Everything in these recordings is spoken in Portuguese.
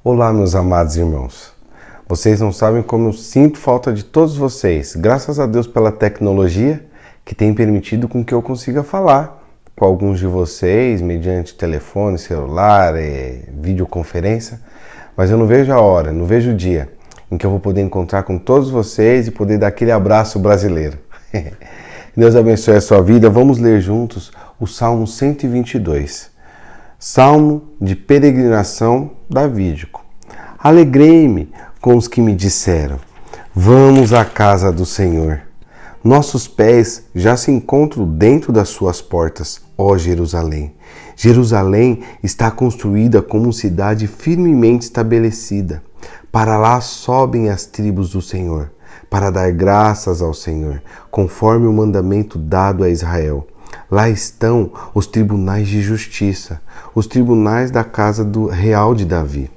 Olá, meus amados irmãos. Vocês não sabem como eu sinto falta de todos vocês. Graças a Deus pela tecnologia que tem permitido com que eu consiga falar com alguns de vocês mediante telefone, celular, videoconferência. Mas eu não vejo a hora, não vejo o dia em que eu vou poder encontrar com todos vocês e poder dar aquele abraço brasileiro. Deus abençoe a sua vida. Vamos ler juntos o Salmo 122. Salmo de peregrinação davídico. Alegrei-me com os que me disseram: vamos à casa do Senhor. Nossos pés já se encontram dentro das suas portas, ó Jerusalém. Jerusalém está construída como cidade firmemente estabelecida. Para lá sobem as tribos do Senhor, para dar graças ao Senhor, conforme o mandamento dado a Israel. Lá estão os tribunais de justiça, os tribunais da casa real de Davi.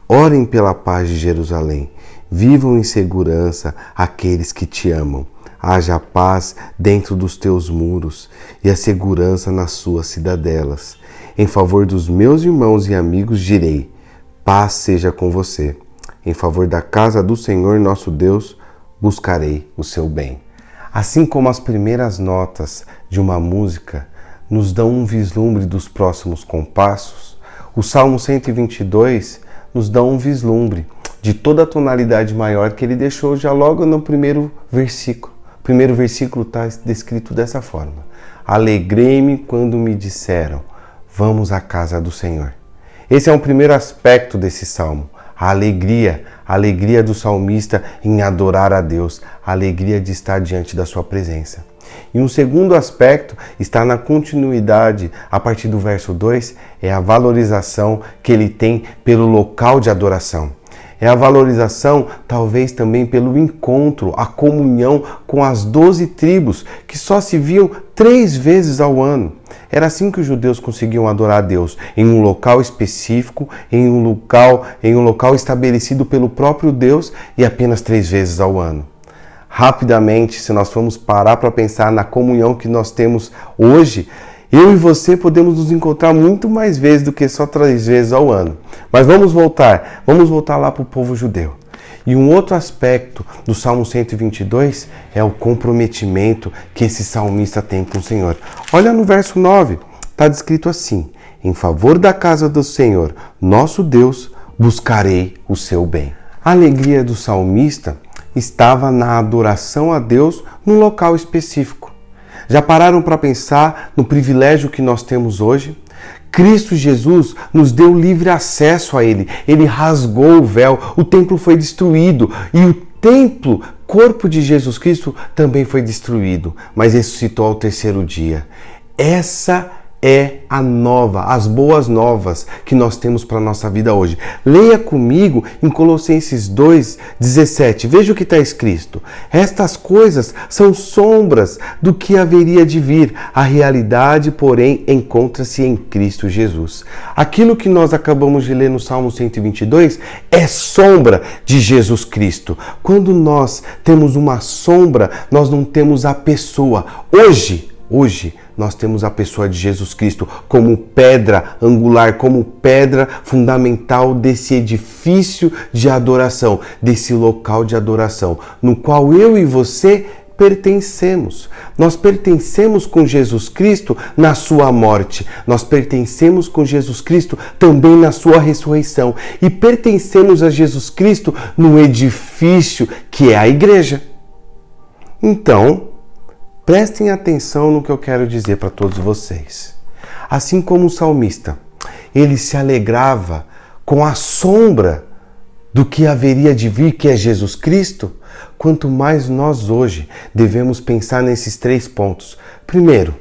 Orem pela paz de Jerusalém. Vivam em segurança aqueles que te amam. Haja paz dentro dos teus muros e a segurança nas suas cidadelas. Em favor dos meus irmãos e amigos direi: paz seja com você. Em favor da casa do Senhor nosso Deus, buscarei o seu bem. Assim como as primeiras notas de uma música nos dão um vislumbre dos próximos compassos, o Salmo 122 nos dá um vislumbre de toda a tonalidade maior que ele deixou já logo no primeiro versículo. O primeiro versículo está descrito dessa forma: alegrei-me quando me disseram, vamos à casa do Senhor. Esse é um primeiro aspecto desse salmo. A alegria do salmista em adorar a Deus, a alegria de estar diante da sua presença. E um segundo aspecto está na continuidade, a partir do verso 2, é a valorização que ele tem pelo local de adoração. É a valorização, talvez também pelo encontro, a comunhão com as 12 tribos, que só se viam 3 vezes ao ano. Era assim que os judeus conseguiam adorar a Deus, em um local específico, em um local estabelecido pelo próprio Deus e apenas 3 vezes ao ano. Rapidamente, se nós formos parar para pensar na comunhão que nós temos hoje, eu e você podemos nos encontrar muito mais vezes do que só 3 vezes ao ano. Mas vamos voltar lá para o povo judeu. E um outro aspecto do Salmo 122 é o comprometimento que esse salmista tem com o Senhor. Olha no verso 9, está descrito assim: em favor da casa do Senhor, nosso Deus, buscarei o seu bem. A alegria do salmista estava na adoração a Deus num local específico. Já pararam para pensar no privilégio que nós temos hoje? Cristo Jesus nos deu livre acesso a Ele. Ele rasgou o véu, o templo foi destruído e o templo, corpo de Jesus Cristo, também foi destruído, mas ressuscitou ao 3º dia. Essa é as boas novas que nós temos para a nossa vida hoje. Leia comigo em Colossenses 2:17. Veja o que está escrito. Estas coisas são sombras do que haveria de vir. A realidade, porém, encontra-se em Cristo Jesus. Aquilo que nós acabamos de ler no Salmo 122 é sombra de Jesus Cristo. Quando nós temos uma sombra, nós não temos a pessoa. Hoje, nós temos a pessoa de Jesus Cristo como pedra angular, como pedra fundamental desse edifício de adoração, desse local de adoração, no qual eu e você pertencemos. Nós pertencemos com Jesus Cristo na sua morte, nós pertencemos com Jesus Cristo também na sua ressurreição e pertencemos a Jesus Cristo no edifício que é a igreja. Então, prestem atenção no que eu quero dizer para todos vocês. Assim como o salmista, ele se alegrava com a sombra do que haveria de vir, que é Jesus Cristo, quanto mais nós hoje devemos pensar nesses 3 pontos. Primeiro,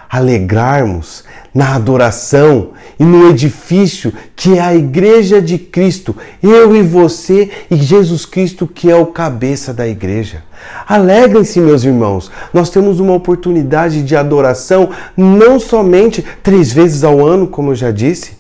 alegrarmos na adoração e no edifício que é a igreja de Cristo, eu e você e Jesus Cristo que é o cabeça da igreja. Alegrem-se, meus irmãos, nós temos uma oportunidade de adoração não somente 3 vezes ao ano, como eu já disse.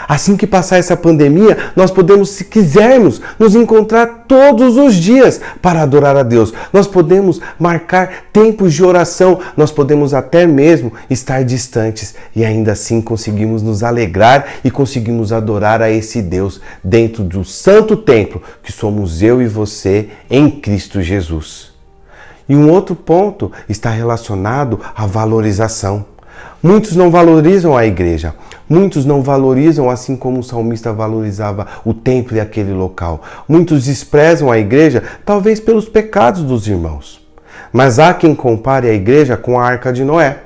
Assim que passar essa pandemia, nós podemos, se quisermos, nos encontrar todos os dias para adorar a Deus. Nós podemos marcar tempos de oração, nós podemos até mesmo estar distantes e ainda assim conseguimos nos alegrar e conseguimos adorar a esse Deus dentro do santo templo que somos eu e você em Cristo Jesus. E um outro ponto está relacionado à valorização. Muitos não valorizam a igreja, muitos não valorizam assim como o salmista valorizava o templo e aquele local. Muitos desprezam a igreja, talvez pelos pecados dos irmãos. Mas há quem compare a igreja com a Arca de Noé.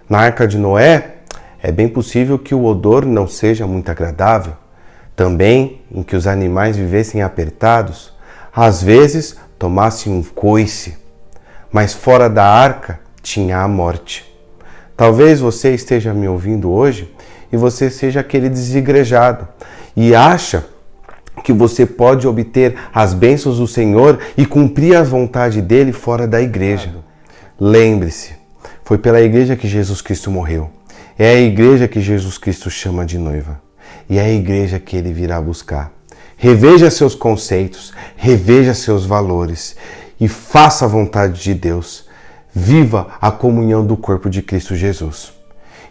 Na Arca de Noé, é bem possível que o odor não seja muito agradável. Também em que os animais vivessem apertados, às vezes tomassem um coice. Mas fora da arca tinha a morte. Talvez você esteja me ouvindo hoje e você seja aquele desigrejado e acha que você pode obter as bênçãos do Senhor e cumprir a vontade dele fora da igreja. Lembre-se, foi pela igreja que Jesus Cristo morreu. É a igreja que Jesus Cristo chama de noiva. E é a igreja que ele virá buscar. Reveja seus conceitos, reveja seus valores e faça a vontade de Deus. Viva a comunhão do corpo de Cristo Jesus.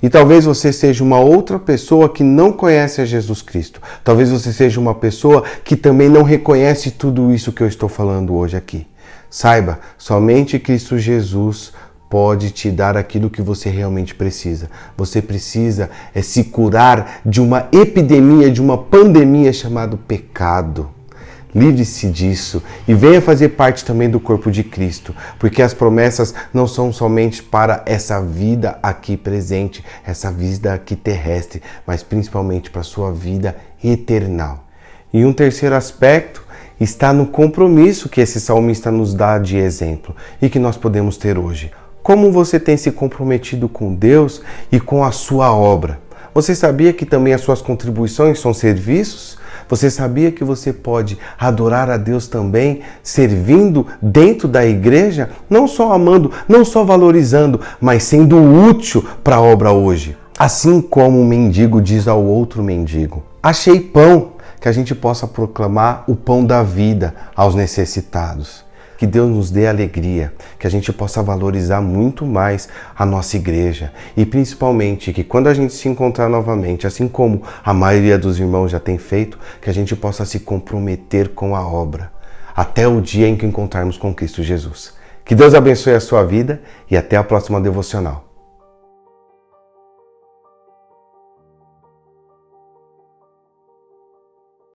E talvez você seja uma outra pessoa que não conhece a Jesus Cristo. Talvez você seja uma pessoa que também não reconhece tudo isso que eu estou falando hoje aqui. Saiba, somente Cristo Jesus pode te dar aquilo que você realmente precisa. Você precisa se curar de uma epidemia, de uma pandemia chamada pecado. Livre-se disso e venha fazer parte também do corpo de Cristo, porque as promessas não são somente para essa vida aqui presente, essa vida aqui terrestre, mas principalmente para a sua vida eternal. E um terceiro aspecto está no compromisso que esse salmista nos dá de exemplo e que nós podemos ter hoje. Como você tem se comprometido com Deus e com a sua obra? Você sabia que também as suas contribuições são serviços? Você sabia que você pode adorar a Deus também servindo dentro da igreja? Não só amando, não só valorizando, mas sendo útil para a obra hoje. Assim como um mendigo diz ao outro mendigo: achei pão, que a gente possa proclamar o pão da vida aos necessitados. Que Deus nos dê alegria, que a gente possa valorizar muito mais a nossa igreja e principalmente que quando a gente se encontrar novamente, assim como a maioria dos irmãos já tem feito, que a gente possa se comprometer com a obra até o dia em que encontrarmos com Cristo Jesus. Que Deus abençoe a sua vida e até a próxima devocional.